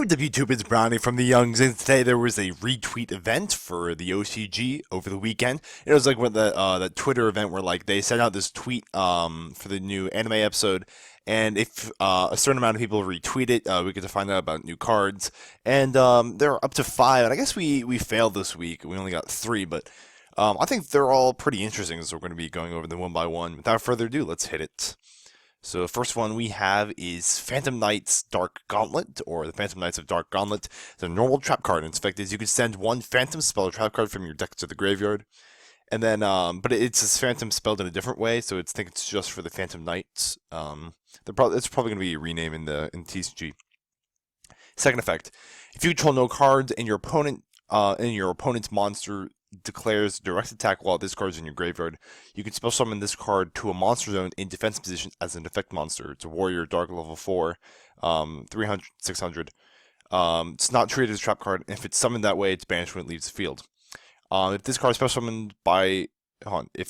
what's up YouTube, it's Brownie from the Youngs, and today there was a retweet event for the OCG over the weekend. It was like the Twitter event where like they sent out this tweet for the new anime episode, and if a certain amount of people retweet it, we get to find out about new cards, and there are up to 5, and I guess we failed this week, we only got 3, but I think they're all pretty interesting, so we're going to be going over them one by one. Without further ado, let's hit it. So the first one we have is Phantom Knight's Dark Gauntlet, or the Phantom Knights of Dark Gauntlet. It's a normal trap card, and its effect is you can send one Phantom spell or trap card from your deck to the graveyard. And then, but it's this Phantom spelled in a different way, so I think it's just for the Phantom Knights. It's probably going to be a rename in TCG. Second effect, if you control no cards and your opponent's monster declares direct attack while this card is in your graveyard, you can spell summon this card to a monster zone in defense position as an effect monster. It's a warrior, dark level 4, 300, 600. It's not treated as a trap card. If it's summoned that way, it's banished when it leaves the field. If this card is special summoned by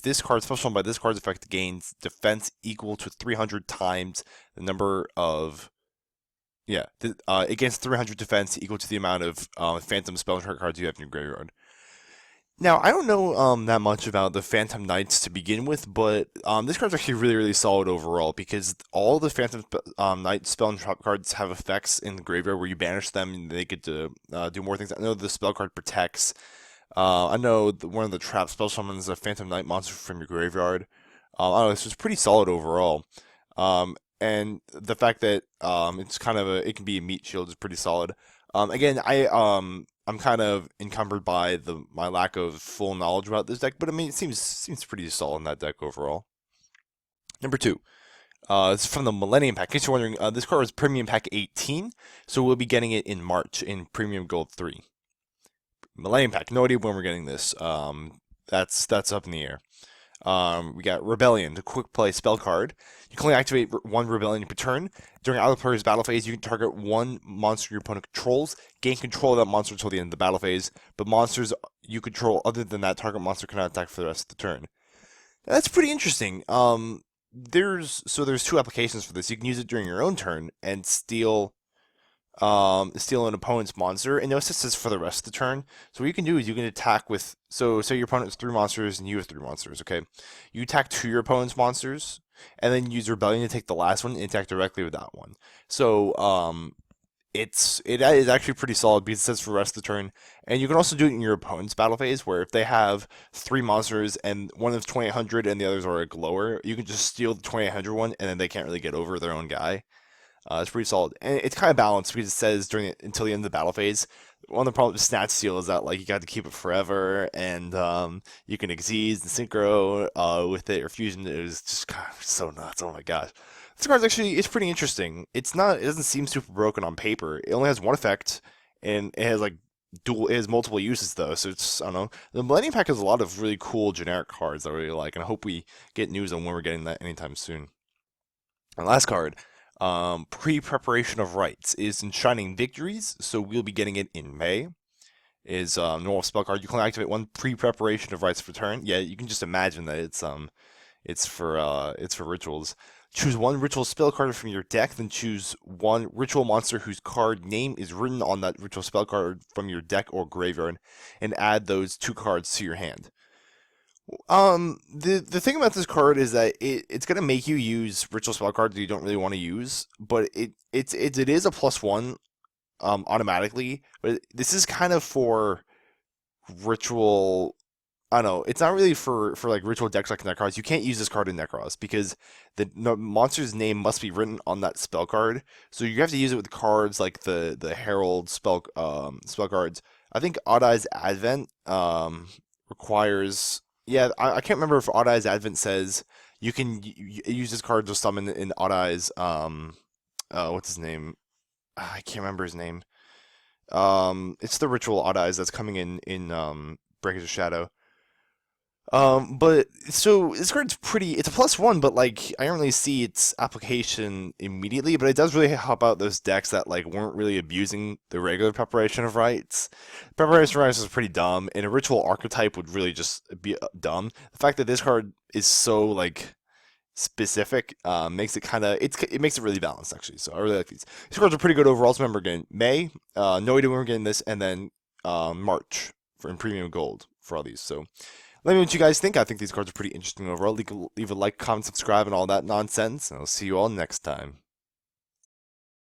this card's effect, gains defense equal to 300 times the number of it gains 300 defense equal to the amount of Phantom spell cards you have in your graveyard. Now, I don't know that much about the Phantom Knights to begin with, but this card's actually really, really solid overall because all the Phantom Knight spell and trap cards have effects in the graveyard where you banish them and they get to do more things. I know the spell card protects. I know one of the trap spell summons a Phantom Knight monster from your graveyard. I don't know, this was pretty solid overall. And the fact that it's kind of it can be a meat shield is pretty solid. Again, I'm kind of encumbered by my lack of full knowledge about this deck, but I mean, it seems pretty solid in that deck overall. Number 2, this is from the Millennium Pack. In case you're wondering, this card is Premium Pack 18, so we'll be getting it in March in Premium Gold 3. Millennium Pack, no idea when we're getting this. That's up in the air. We got Rebellion, the quick play spell card. You can only activate one Rebellion per turn. During either player's battle phase, you can target one monster your opponent controls, gain control of that monster until the end of the battle phase, but monsters you control other than that target monster cannot attack for the rest of the turn. That's pretty interesting. There's 2 applications for this. You can use it during your own turn and steal an opponent's monster, and no assists for the rest of the turn. So what you can do is you can attack with, so say your opponent has 3 monsters and you have 3 monsters, okay? You attack 2 of your opponent's monsters, and then use Rebellion to take the last one and attack directly with that one. So it is actually pretty solid because it says for the rest of the turn, and you can also do it in your opponent's battle phase, where if they have 3 monsters and one is 2800 and the others are like lower, you can just steal the 2800 one, and then they can't really get over their own guy. It's pretty solid, and it's kind of balanced because it says until the end of the battle phase. One of the problems with Snatch Steal is that like you got to keep it forever, and you can Xyz and Synchro with it, or Fusion. It was just kind of so nuts. Oh my gosh, this card's it's pretty interesting. It doesn't seem super broken on paper. It only has one effect, and it has like it has multiple uses though. So it's, I don't know. The Millennium Pack has a lot of really cool generic cards that I really like, and I hope we get news on when we're getting that anytime soon. And last card. Pre-preparation of Rites is Enshrining Victories, so we'll be getting it in May. Is normal spell card. You can only activate one pre-preparation of Rites per turn. Yeah, you can just imagine that it's for rituals. Choose one ritual spell card from your deck, then choose one ritual monster whose card name is written on that ritual spell card from your deck or graveyard, and add those 2 cards to your hand. The thing about this card is that it's gonna make you use ritual spell cards that you don't really want to use, but it is a +1 automatically. But this is kind of for ritual. I don't know. It's not really for like ritual decks like Necros. You can't use this card in Necros because the monster's name must be written on that spell card. So you have to use it with cards like the Herald spell cards. I think Odd Eyes Advent requires. Yeah, I can't remember if Odd Eyes Advent says you can use this card to summon in Odd Eyes. What's his name? I can't remember his name. It's the ritual Odd Eyes that's coming in Breakers of Shadow. But so this card's it's a +1, but like I don't really see its application immediately, but it does really help out those decks that like weren't really abusing the regular preparation of Rites. Preparation of Rites is pretty dumb, and a ritual archetype would really just be dumb. The fact that this card is so like specific, makes it kind of it makes it really balanced actually. So I really like these. These cards are pretty good overall. So remember again, May, no idea when we're getting this, and then March for in premium gold for all these. So let me know what you guys think. I think these cards are pretty interesting overall. Leave a like, comment, subscribe, and all that nonsense. And I'll see you all next time.